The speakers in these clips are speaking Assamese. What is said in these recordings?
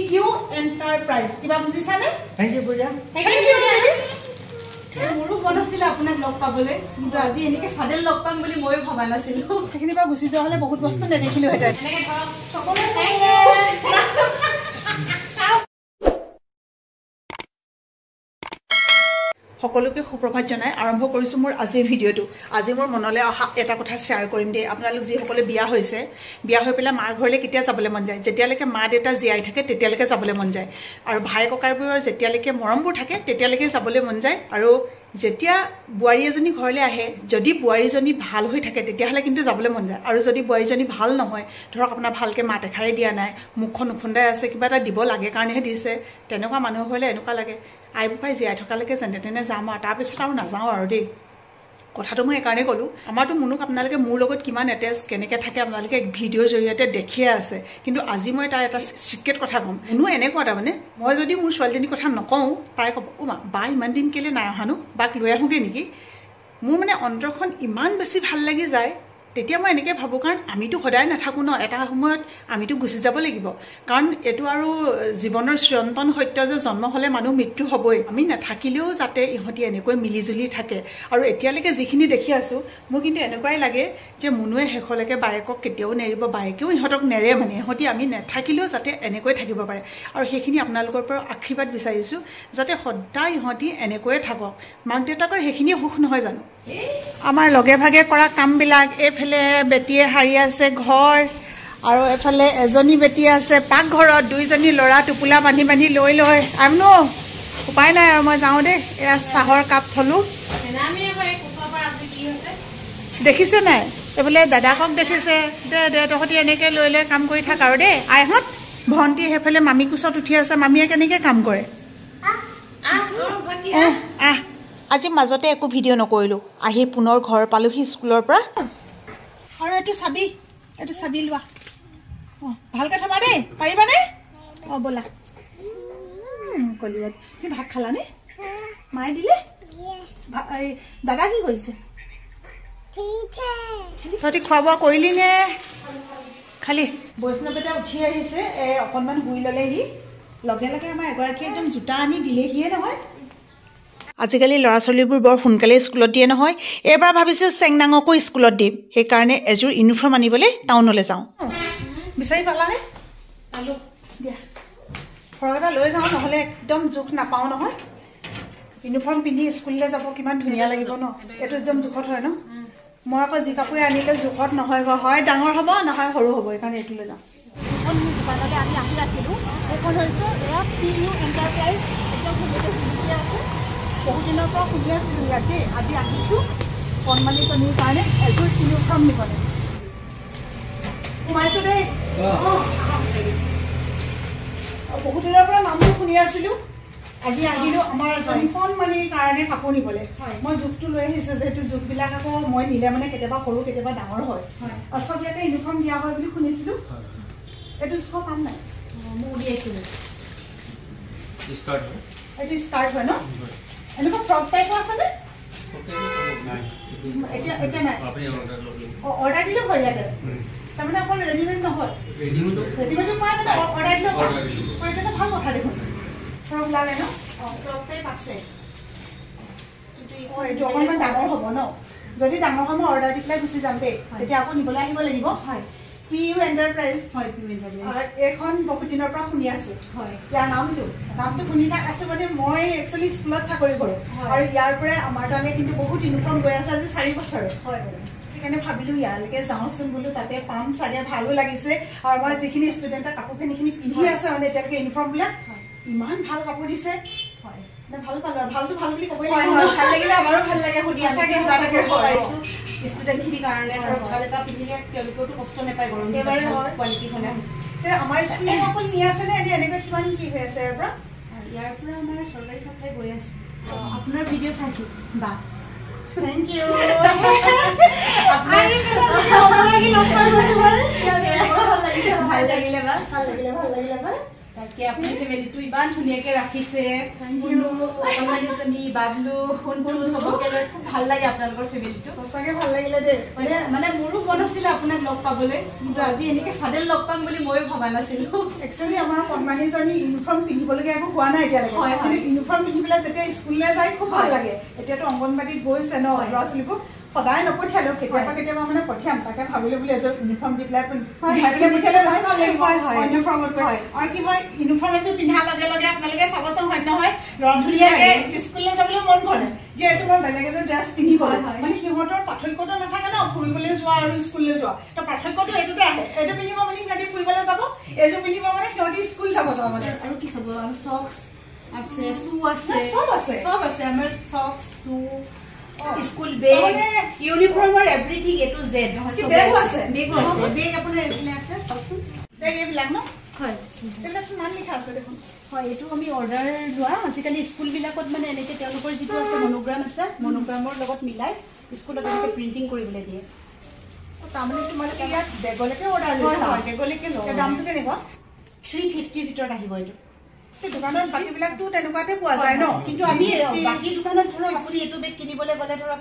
PU Enterprise কিবা বুজিছানে থ্যাংক ইউ পূজা মোৰো মন আছিল আপোনাক লগ পাবলৈ কিন্তু আজি এনেকৈ সাদেল লগ পাম বুলি ময়ো ভবা নাছিলো সেইখিনি পৰা গুচি যোৱা হ'লে বহুত বস্তু নেদেখিলো হেঁতেন এনেকৈ ধৰক সকলোৱে সকলোকে সুপ্ৰভাত জনাই আৰম্ভ কৰিছোঁ মোৰ আজিৰ ভিডিঅ'টো আজি মোৰ মনলৈ অহা এটা কথা শ্বেয়াৰ কৰিম দেই আপোনালোক যিসকলে বিয়া হৈছে বিয়া হৈ পেলাই মাৰ ঘৰলৈ কেতিয়া যাবলৈ মন যায় যেতিয়ালৈকে মা দেউতা জীয়াই থাকে তেতিয়ালৈকে যাবলৈ মন যায় আৰু ভাই ককাইবোৰৰ যেতিয়ালৈকে মৰমবোৰ থাকে তেতিয়ালৈকে যাবলৈ মন যায় আৰু যেতিয়া বোৱাৰী এজনী ঘৰলৈ আহে যদি বোৱাৰীজনী ভাল হৈ থাকে তেতিয়াহ'লে কিন্তু যাবলৈ মন যায় আৰু যদি বোৱাৰীজনী ভাল নহয় ধৰক আপোনাৰ ভালকৈ মাত এষাৰে দিয়া নাই মুখখন উফুন্দাই আছে কিবা এটা দিব লাগে কাৰণেহে দিছে তেনেকুৱা মানুহ হ'লে এনেকুৱা লাগে আই বোপাই জীয়াই থকালৈকে যেনে তেনে যাম আৰু তাৰপিছত আৰু নাযাওঁ আৰু দেই কথাটো মই এইকাৰণে ক'লোঁ আমাৰতো মুনুক আপোনালোকে মোৰ লগত কিমান এটেচ কেনেকৈ থাকে আপোনালোকে ভিডিঅ'ৰ জৰিয়তে দেখিয়ে আছে কিন্তু আজি মই তাৰ এটা চিক্ৰেট কথা ক'ম মুনু এনেকুৱা তাৰমানে মই যদি মোৰ ছোৱালীজনীৰ কথা নকওঁ তাই ক'ব অ' বা ইমান দিন কেলৈ নাই অহানো বাক লৈ আহোঁগৈ নেকি মোৰ মানে অন্তৰখন ইমান বেছি ভাল লাগি যায় তেতিয়া মই এনেকৈ ভাবোঁ কাৰণ আমিতো সদায় নাথাকোঁ ন এটা সময়ত আমিতো গুচি যাব লাগিব কাৰণ এইটো আৰু জীৱনৰ চিৰন্তন সত্য যে জন্ম হ'লে মানুহ মৃত্যু হ'বই আমি নাথাকিলেও যাতে ইহঁতি এনেকৈ মিলিজুলি থাকে আৰু এতিয়ালৈকে যিখিনি দেখি আছোঁ মোৰ কিন্তু এনেকুৱাই লাগে যে মুনুৱে শেষলৈকে বায়েকক কেতিয়াও নেৰিব বায়েকেও ইহঁতক নেৰে মানে ইহঁতি আমি নাথাকিলেও যাতে এনেকৈ থাকিব পাৰে আৰু সেইখিনি আপোনালোকৰ পৰা আশীৰ্বাদ বিচাৰিছোঁ যাতে সদায় ইহঁতি এনেকৈয়ে থাকক মাক দেউতাকৰ সেইখিনিয়ে সুখ নহয় জানো আমাৰ লগে ভাগে কৰা কামবিলাক এইফালে বেটীয়ে সাৰি আছে ঘৰ আৰু এফালে এজনী বেটী আছে পাকঘৰত দুইজনী ল'ৰা টোপোলা বান্ধি বান্ধি লৈ লৈ আমনো উপায় নাই আৰু মই যাওঁ দেই এয়া চাহৰ কাপ থলোঁ দেখিছে নাই এইফালে দাদাকক দেখিছে দে তহঁতি এনেকৈ লৈ লৈ কাম কৰি থাক আৰু দেই আইহঁত ভণ্টি সেইফালে মামী কোচত উঠি আছে মামীয়ে কেনেকৈ কাম কৰে আহ আজি মাজতে একো ভিডিঅ' নকৰিলোঁ আহি পুনৰ ঘৰ পালোহি স্কুলৰ পৰা আৰু এইটো চাবি লোৱা অঁ ভালকৈ থবা দেই পাৰিবানে অঁ ব'লা কলিয়াত তুমি ভাত খালানে মায়ে দিলে দাদা কি কৰিছে তহঁতি খোৱা বোৱা কৰিলি নে খালি বৈষ্ণৱ এটা উঠি আহিছে অকণমান শুই ল'লেহি লগে লগে আমাৰ এগৰাকীয়ে একদম জোতা আনি দিলেহিয়ে নহয় আজিকালি ল'ৰা ছোৱালীবোৰ বৰ সোনকালে স্কুলত দিয়ে নহয় এইবাৰ ভাবিছোঁ চেংনাঙকো স্কুলত দিম সেইকাৰণে এযোৰ ইউনিফৰ্ম আনিবলৈ টাউনলৈ যাওঁ বিচাৰি পালানে পালোঁ দিয়া ফৰক এটা লৈ যাওঁ নহ'লে একদম জোখ নাপাওঁ নহয় ইউনিফৰ্ম পিন্ধি স্কুললৈ যাব কিমান ধুনীয়া লাগিব ন এইটো একদম জোখত হয় ন মই আকৌ যি কাপোৰে আনিলে জোখত নহয় হয় ডাঙৰ হ'ব নহয় সৰু হ'ব সেইকাৰণে এইটো লৈ যাওঁ এখন দোকানতে আমি আহি আছিলোঁ সেইখন হৈছে এয়া PU এণ্টাৰপ্ৰাইজ একদম ধুনীয়াকৈ আছে বহুত দিনৰ পৰা শুনি আছিলোঁ ইয়াতে আজি আহিছোঁ কণমানিজনীৰ কাৰণে এযোৰ ইউনিফৰ্ম নিবলৈ সোমাইছোঁ দেই বহুত দিনৰ পৰা নামটো শুনি আছিলোঁ আজি আহিলোঁ আমাৰ এজনী কণমানিৰ কাৰণে কাপোৰ নিবলৈ মই জোখটো লৈ আহিছোঁ যিহেতু জোখবিলাক আকৌ মই নিলে মানে কেতিয়াবা সৰু কেতিয়াবা ডাঙৰ হয় আৰু চব ইয়াতে ইউনিফৰ্ম দিয়া হয় বুলি শুনিছিলোঁ এইটো জোখৰ কাম নাই মই উলিয়াইছিলোঁ এইটো স্কাৰ্ট হয় ন এনেকুৱা ফ্ৰক টাইপৰ আছেনে এতিয়া নাই অৰ্ডাৰ দিলেও হয় ইয়াতে তাৰমানে অকল ৰেডিমেড নহয় ৰেডিমেডো পায় মানে অৰ্ডাৰ দিলেও হয় এইটো এটা ভাল কথা দেখোন ফ্ৰক লাগে ন অঁ ফ্ৰক টাইপ আছে অঁ এইটো অকণমান ডাঙৰ হ'ব ন যদি ডাঙৰ হয় মই অৰ্ডাৰ দি পেলাই গুচি যাম দেই তেতিয়া আকৌ নিবলৈ আহিব লাগিব হয় PU এণ্টাৰপ্ৰাইজ হয় PU এণ্টাৰপ্ৰাইজ এইখন বহুত দিনৰ পৰা শুনি আছোঁ হয় ইয়াৰ নামটো শুনি আছে মানে মই একচুৱেলি স্কুলত চাকৰি কৰোঁ আৰু ইয়াৰ পৰাই আমাৰ তালৈ কিন্তু বহুত ইউনিফৰ্ম গৈ আছে আজি 4 বছৰ হয় সেইকাৰণে ভাবিলোঁ ইয়ালৈকে যাওঁচোন বোলো তাতে পাম চাগে ভালো লাগিছে আৰু আমাৰ যিখিনি ষ্টুডেণ্টে কাপোৰখিনিখিনি পিন্ধি আছে মানে এতিয়ালৈকে ইউনিফৰ্মবিলাক ইমান ভাল কাপোৰ দিছে হয় ভাল পালোঁ আৰু ভালটো ভাল বুলি ক'বই হয় লাগিব ভাল লাগিলে আমাৰো ভাল লাগে শুনি পাৰিছোঁ ষ্টুডেণ্টখিনিৰ কাৰণে ধৰক ভাল এটা পিন্ধিলে তেওঁলোকেওতো কষ্ট নাপায় গৰম কোৱালিটিখনে আমাৰ স্কুলত অকল নি আছেনে এতিয়া এনেকৈ কিমান কি হৈ আছে ইয়াৰ পৰা আমাৰ চৰকাৰী চাপ্লাই গৈ আছে আপোনাৰ ভিডিঅ' চাইছোঁ বা থেংক ইউ ভাল লাগিলে বা তাকে আপুনি ফেমিলিটো ইমান ধুনীয়াকে ৰাখিছে বাবলু সোণটো চবকে লৈ খুব ভাল লাগে আপোনালোকৰ ফেমিলিটো সঁচাকে ভাল লাগিলে দেই মানে মোৰো মন আছিলে আপোনাক লগ পাবলৈ কিন্তু আজি এনেকে চাডেন লগ পাম বুলি ময়ো ভবা নাছিলো একচুৱেলি আমাৰ কণমানীজনী ইউনিফৰ্ম পিন্ধিবলগীয়া একো হোৱা নাই এতিয়ালৈকে কিন্তু ইউনিফৰ্ম পিন্ধি পেলাই যেতিয়া স্কুললৈ যায় খুব ভাল লাগে এতিয়াতো অংগনবাড়ীত গৈছে ন ল'ৰা ছোৱালীবোৰ সদায় নপঠিয়ালেও কেতিয়াবা মানে পঠিয়াম তাকে ভাবিলো বুলি এযোৰ ইউনিফৰ্ম দি পেলাই পঠিয়ালে বেছি ভাল লাগিব ইউনিফৰ্মত আৰু কি হয় ইউনিফৰ্ম এযোৰ পিন্ধাৰ লগে লগে আপোনালোকে চাবচোন হয় নহয় ল'ৰা ছোৱালীয়ে স্কুললৈ যাবলৈ মন কৰে যে এযোৰ মই বেলেগ এযোৰ ড্ৰেছ পিন্ধি গ'লে মানে সিহঁতৰ পাৰ্থক্যটো নাথাকে ন ফুৰিবলৈ যোৱা আৰু স্কুললৈ যোৱা তো পাৰ্থক্যটো এইটোতে আহে এইটো পিন্ধিব মানে সিহঁতি ফুৰিবলৈ যাব এইযোৰ পিন্ধিব মানে সিহঁতি স্কুল যাব মানে আৰু কি চাব আৰু চক্স আছে শ্বু আছে চব আছে আমাৰ চক্স shoe school bag ইউনিফৰ্মৰ everything A to Z বেগ আছে বেগ আপোনাৰ এফালে আছে চাওকচোন বেগ এইবিলাক ন হয় এইবিলাকতো নাম লিখা আছে দেখোন হয় এইটো আমি অৰ্ডাৰ লোৱা আজিকালি স্কুলবিলাকত মানে এনেকৈ তেওঁলোকৰ যিটো আছে মনোগ্ৰাম আছে মনোগ্ৰামৰ লগত মিলাই স্কুলত এনেকৈ প্ৰিণ্টিং কৰিবলৈ দিয়ে তাৰমানে তোমালোকে ইয়াত বেগলৈকে অৰ্ডাৰ লৈছা বেগলৈকে লওঁ দামটো কেনেকুৱা 350 ভিতৰত আহিব এইটো দোকানত বাকীবিলাকতো তেনেকুৱাতে পোৱা যায় ন কিন্তু আমি বাকী দোকানত ধৰক আপুনি এইটো বেগ কিনিবলৈ গ'লে ধৰক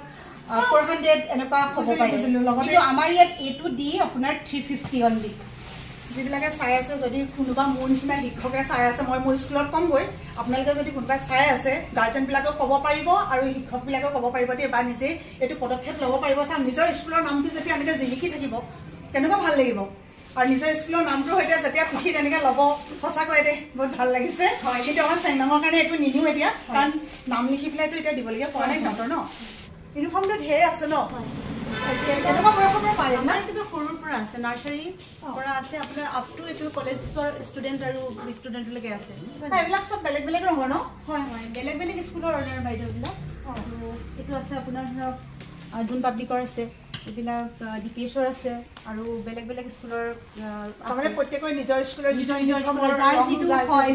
400 এনেকুৱা হ'ব পাৰে কিন্তু আমাৰ ইয়াত এইটো দি আপোনাৰ 350 অনলি যিবিলাকে চাই আছে যদি কোনোবা মোৰ নিচিনা শিক্ষকে চাই আছে মই মোৰ স্কুলত কমগৈ আপোনালোকে যদি কোনোবাই চাই আছে গাৰ্জেনবিলাকক ক'ব পাৰিব আৰু শিক্ষকবিলাকেও ক'ব পাৰিব দেই বা নিজেই এইটো পদক্ষেপ ল'ব পাৰিব চাম নিজৰ স্কুলৰ নামটো যেতিয়া এনেকৈ জিলিকি থাকিব কেনেকুৱা ভাল লাগিব আৰু নিজৰ স্কুলৰ নামটোৰ সৈতে যেতিয়া পিঠিত এনেকৈ ল'ব সঁচাকৈ দেই বহুত ভাল লাগিছে কিন্তু আমাৰ চেংনামৰ কাৰণে এইটো নিদিওঁ এতিয়া কাৰণ নাম লিখি পেলাইতো এতিয়া দিবলগীয়া পোৱা নাই সিহঁতৰ ন ইউনিফৰ্মটো ঢেৰ আছে ন কেনেকুৱা বয়সৰ পৰা পায় আমাৰ কিন্তু সৰুৰ পৰা আছে নাৰ্চাৰীৰ পৰা আছে আপোনাৰ আপ টু এইটো কলেজৰ ষ্টুডেণ্ট আৰু ষ্টুডেণ্টলৈকে আছে এইবিলাক চব বেলেগ বেলেগ ৰঙৰ ন হয় বেলেগ বেলেগ স্কুলৰ অৰ্ডাৰ বাইদেউবিলাক আৰু এইটো আছে আপোনাৰ ধৰক জুন পাব্লিকৰ আছে এইবিলাক ডিপিএছৰ আছে আৰু বেলেগ বেলেগ স্কুলৰ তাৰমানে প্ৰত্যেকৰে নিজৰ স্কুলৰ নিজৰ যিটো হয়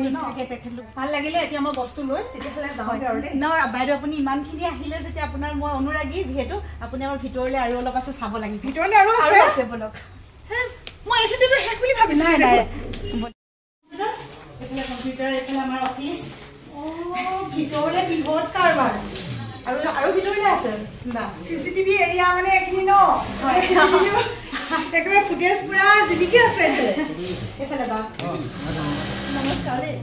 তেখেতলোক ভাল লাগিলে এতিয়া মই বস্তু লৈ তেতিয়াহ'লে যাওঁ আৰু ন বাইদেউ আপুনি ইমানখিনি আহিলে যেতিয়া আপোনাৰ মই অনুৰাগী যিহেতু আপুনি আমাৰ ভিতৰলৈ আৰু অলপ আছে চাব লাগিব ভিতৰলৈ আৰু আছে বলক মই এইখিনিতো শেষ বুলি ভাবিছোঁ নাই এইফালে কম্পিউটাৰ এইফালে আমাৰ অফিচ ভিতৰলৈ বৃহৎ কাৰবাৰ আৰু ভিতৰলৈ আছে চিচিটিভি এৰিয়া মানে এইখিনি ন একেবাৰে ফুটেজ পুৰা জিলিকি আছে এইফালে বা নমস্কাৰ দেই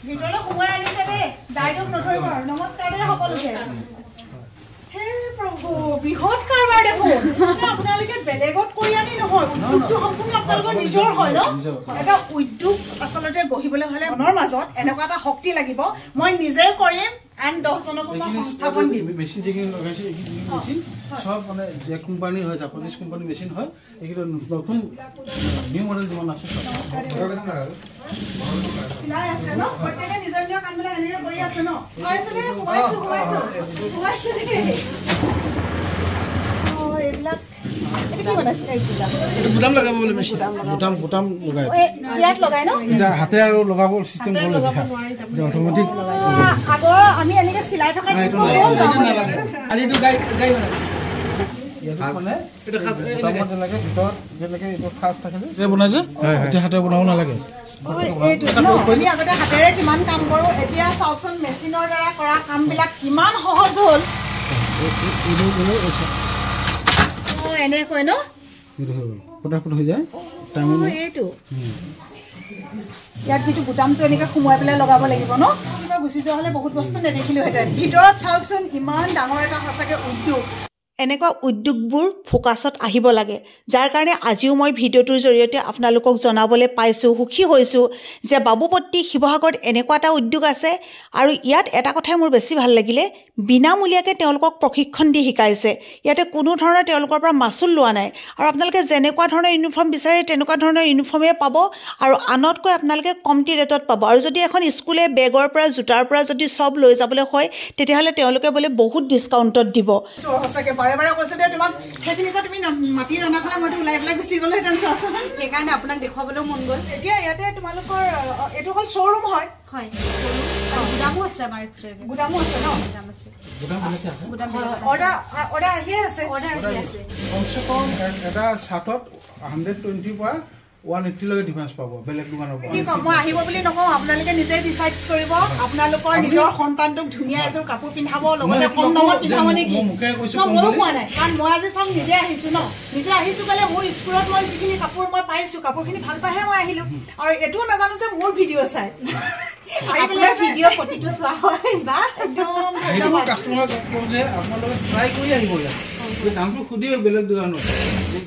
ভিতৰলৈ সোমাই আনিছে দেই দাইটোক নধৰিব আৰু নমস্কাৰ দেই সকলোকে হে প্ৰভু বৃহৎ কাৰবাৰ দেখোন আপোনালোকে বেলেগত কৰি আনি নহয় উদ্যোগটো সম্পূৰ্ণ আপোনালোকৰ নিজৰ হয় ন এটা উদ্যোগ আচলতে গঢ়িবলৈ হ'লে মনৰ মাজত এনেকুৱা এটা শক্তি লাগিব মই নিজে কৰিম আন 10 জনকো সংস্থাপন দিম মেশিন যেখিনি লগাইছে এই মেশিন সব মানে যে কোম্পানি হয় জাপানিজ কোম্পানি মেশিন হয় এইটো নতুন নিউ মডেল যেমন আছে চিলাই আছে ন প্ৰত্যেকে নিজৰ নিজৰ কামবিলাক এনেকৈ কৰি আছে ন চাইছোনে সোমাইছো এইবিলাক এইটো কি বনাইছে এইবিলাক বুটাম লগাব বলে মেশিন বুটাম লগাই ইয়াত লগাই ন এটা হাতে আৰু লগাব সিস্টেম কৰি যে অটোমেটিক আগৰ আমি এনেকৈ চিলাই থকা আৰু এইটো গাই বনাই মানে এটা খাস বুটাম লাগে ভিতৰত যেনেকৈ এইটো খাস থাকে যে বনাইছে এতিয়া হাতে বনাব নালাগে আমি আগতে হাতেৰে কিমান কাম কৰোঁ এতিয়া চাওকচোন মেচিনৰ দ্বাৰা কৰা কামবিলাক কিমান সহজ হ'ল এনেকৈ ন ফটাফট হৈ যায় এইটো ইয়াত যিটো বুটামটো এনেকৈ সোমোৱাই পেলাই লগাব লাগিব ন কিবা গুচি যোৱা হ'লে বহুত বস্তু নেদেখিলোহেঁতেন ভিতৰত চাওকচোন ইমান ডাঙৰ এটা সঁচাকৈ উদ্যোগ এনেকুৱা উদ্যোগবোৰ ফোকাছত আহিব লাগে যাৰ কাৰণে আজিও মই ভিডিঅ'টোৰ জৰিয়তে আপোনালোকক জনাবলৈ পাইছোঁ সুখী হৈছোঁ যে বাবুপট্টি শিৱসাগৰত এনেকুৱা এটা উদ্যোগ আছে আৰু ইয়াত এটা কথাই মোৰ বেছি ভাল লাগিলে বিনামূলীয়াকৈ তেওঁলোকক প্ৰশিক্ষণ দি শিকাইছে ইয়াতে কোনো ধৰণৰ তেওঁলোকৰ পৰা মাচুল লোৱা নাই আৰু আপোনালোকে যেনেকুৱা ধৰণৰ ইউনিফৰ্ম বিচাৰে তেনেকুৱা ধৰণৰ ইউনিফৰ্মেই পাব আৰু আনতকৈ আপোনালোকে কমটি ৰেটত পাব আৰু যদি এখন স্কুলে বেগৰ পৰা জোতাৰ পৰা যদি চব লৈ যাবলৈ হয় তেতিয়াহ'লে তেওঁলোকে বোলে বহুত ডিছকাউণ্টত দিব সঁচাকৈ বাৰে বাৰে কৈছোঁ যে তোমাক সেইখিনিৰ পৰা তুমি মাতি ৰন্ধা খালে মইতো ওলাই পেলাই গুচি গ'লোহেঁতেন চোৱাচোন সেইকাৰণে আপোনাক দেখুৱাবলৈও মন গ'ল এতিয়া ইয়াতে তোমালোকৰ এইটো অকল শ্ব'ৰুম হয় গুদামো আছে আমাৰ এক্সট্ৰা গুদামো আছে ন অৰ্ডাৰ আহিয়ে আছে কমচে কম এটা চাৰ্টত 120 পৰা 180 লৈকে ডিফাৰেন্স পাব বেলেগ দোকানৰ পৰা কি কম মই আহিব বুলি নকওঁ আপোনালোকে নিজে ডিসাইড কৰিব আপোনালোকৰ নিজৰ সন্তানটোক ধুনীয়া এযোৰ কাপোৰ পিন্ধাব লগতে কম দামত পিন্ধাব নেকি ময়ো কোৱা নাই কাৰণ মই আজি চব নিজে আহিছো ন নিজে আহিছো গ'লে মোৰ স্কুলত মই যিখিনি কাপোৰ মই পাইছো কাপোৰখিনি ভাল পাইহে মই আহিলো আৰু এইটোও নাজানো যে মোৰ ভিডিঅ' চাই ভিডিঅ' প্ৰতিটো চোৱা হয় বা একদম কাষ্টমাৰক কওঁ যে আপোনালোকে ট্ৰাই কৰি আহিব ইয়াত দামটো সুধিও বেলেগ দোকানত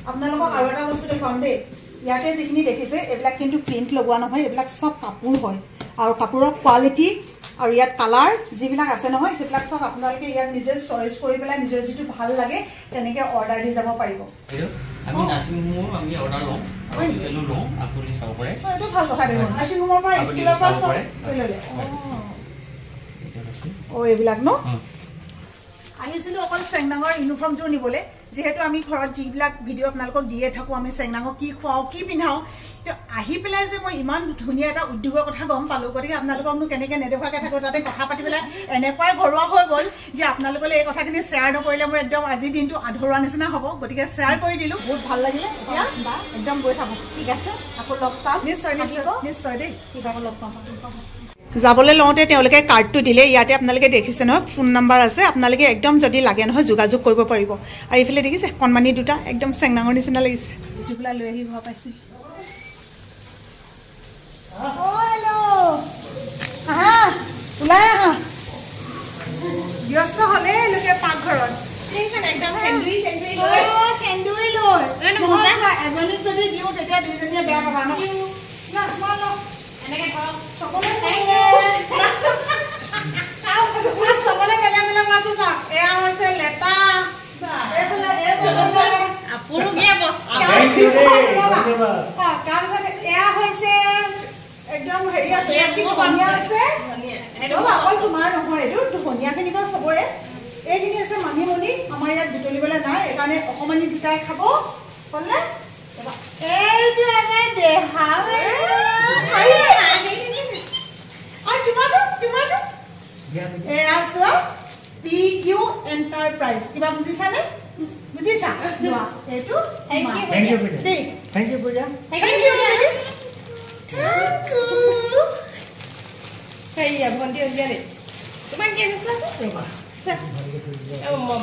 আপোনালোকক আৰু এটা বস্তু দেখুৱাম দেই ইয়াতে যিখিনি দেখিছে এইবিলাক কিন্তু প্ৰিণ্ট লগোৱা নহয় এইবিলাক চব কাপোৰ হয় আৰু কাপোৰৰ কোৱালিটি আৰু ইয়াত কালাৰ যিবিলাক আছে নহয় সেইবিলাক চব আপোনালোকে ইয়াত নিজে চইচ কৰি পেলাই নিজৰ যিটো ভাল লাগে তেনেকৈ অৰ্ডাৰ দি যাব পাৰিব আমি নাৰ্ছিং হোমৰ আমি অৰ্ডাৰ লওঁ আৰু পিছলৈ লওঁ আপুনি চাব পাৰে এইটো ভাল কথা দেখোন নাৰ্ছিং হোমৰ পৰা স্কুলৰ পৰা চব লৈ ল'লে এইবিলাক ন আহিছিলোঁ অকল চেংনাঙৰ ইউনিফৰ্মযোৰ নিবলৈ যিহেতু আমি ঘৰত যিবিলাক ভিডিঅ' আপোনালোকক দিয়ে থাকোঁ আমি চেংনাঙক কি খুৱাওঁ কি পিন্ধাওঁ তো আহি পেলাই যে মই ইমান ধুনীয়া এটা উদ্যোগৰ কথা গম পালোঁ গতিকে আপোনালোককনো কেনেকৈ নেদেখুৱাকৈ থাকোঁ তাতে কথা পাতি পেলাই এনেকুৱাই ঘৰুৱা হৈ গ'ল যে আপোনালোকলৈ এই কথাখিনি শ্বেয়াৰ নকৰিলে মোৰ একদম আজিৰ দিনটো আধৰুৱা নিচিনা হ'ব গতিকে শ্বেয়াৰ কৰি দিলোঁ বহুত ভাল লাগিলে এতিয়া একদম গৈ থাকোঁ ঠিক আছে আকৌ লগ পাম নিশ্চয় নিশ্চয় নিশ্চয় দেই ঠিক আছে লগ পাম যাবলৈ লওঁতে তেওঁলোকে কাৰ্ডটো দিলে ইয়াতে আপোনালোকে দেখিছে নহয় ফোন নাম্বাৰ আছে আপোনালোকে একদম যদি লাগে নহয় যোগাযোগ কৰিব পাৰিব আৰু এইফালে দেখিছে কণমানি দুটা একদম চেংনাঙৰ নিচিনা লাগিছে উঠি পেলাই লৈ আহি ঘৰ পাইছোঁ ওলাই আহা ব্যস্ত হ'লে লোকে পাকঘৰত এজনীক যদি দিওঁ তেতিয়া দুইজনীয়ে বেয়া পাবা ন চবলে বেলেগ বেলেগ মাছো চাওক এয়া হৈছে লেটা তাৰপিছত এয়া হৈছে একদম হেৰি আছে ধনিয়া আছে অকল তোমাৰ নহয় এইটো ধনিয়াখিনি বাৰু চবৰে এইখিনি আছে মানিমুনি আমাৰ ইয়াত বুটলিবলৈ নাই সেইকাৰণে অকণমানি দুটাই খাব ক'লে এইটো এনে দেহা PQ Enterprise কিবা বুজিছানে বুজিছা এইটো থেংক ইউ পূজা থেংক ইউ Hey, ভন্টি উলিয়ালে তোমাৰ কি আছে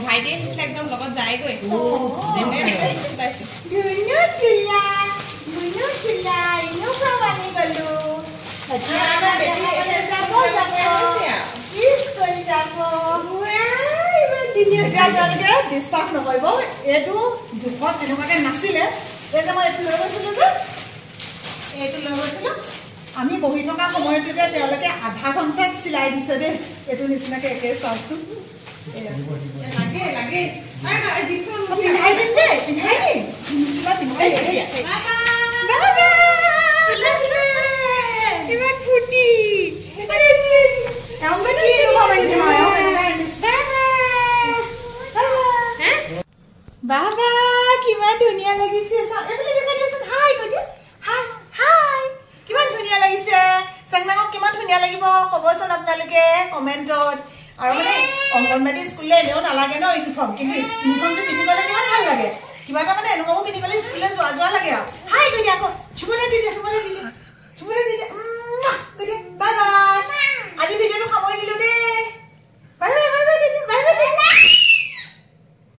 ভাইটি একদম লগত যায়গৈ বিশ্বাস নকৰিব এইটো জোখত এনেকুৱাকে নাছিলে এই যে মই এইটো লৈ গৈছিলো যে এইটো লৈ গৈছিলো আমি বহি থকা সময়টোতে তেওঁলোকে আধা ঘণ্টাত চিলাই দিছে দেই এইটো নিচিনাকে একে চাওকচোন পিন্ধাই দিম দেই পিন্ধাই দিম কিমান ফূৰ্তি বাবা কিমান ধুনীয়া লাগিছে কিমান ধুনীয়া লাগিছে চেংনাঙক কিমান ধুনীয়া লাগিব ক'বচোন আপোনালোকে কমেণ্টত আৰু মানে অংগনবাদী স্কুললৈ এনেও নালাগে ন ইউনিফৰ্ম কিন্তু ইউনিফৰ্মটো পিন্ধিবলৈ কিমান ভাল লাগে কিবা এটা মানে এনেকুৱাবোৰ পিন্ধি গ'লে স্কুললৈ যোৱা লাগে আৰু হাই গৈ আকৌ চুমতে দি দিয়ে চুমতে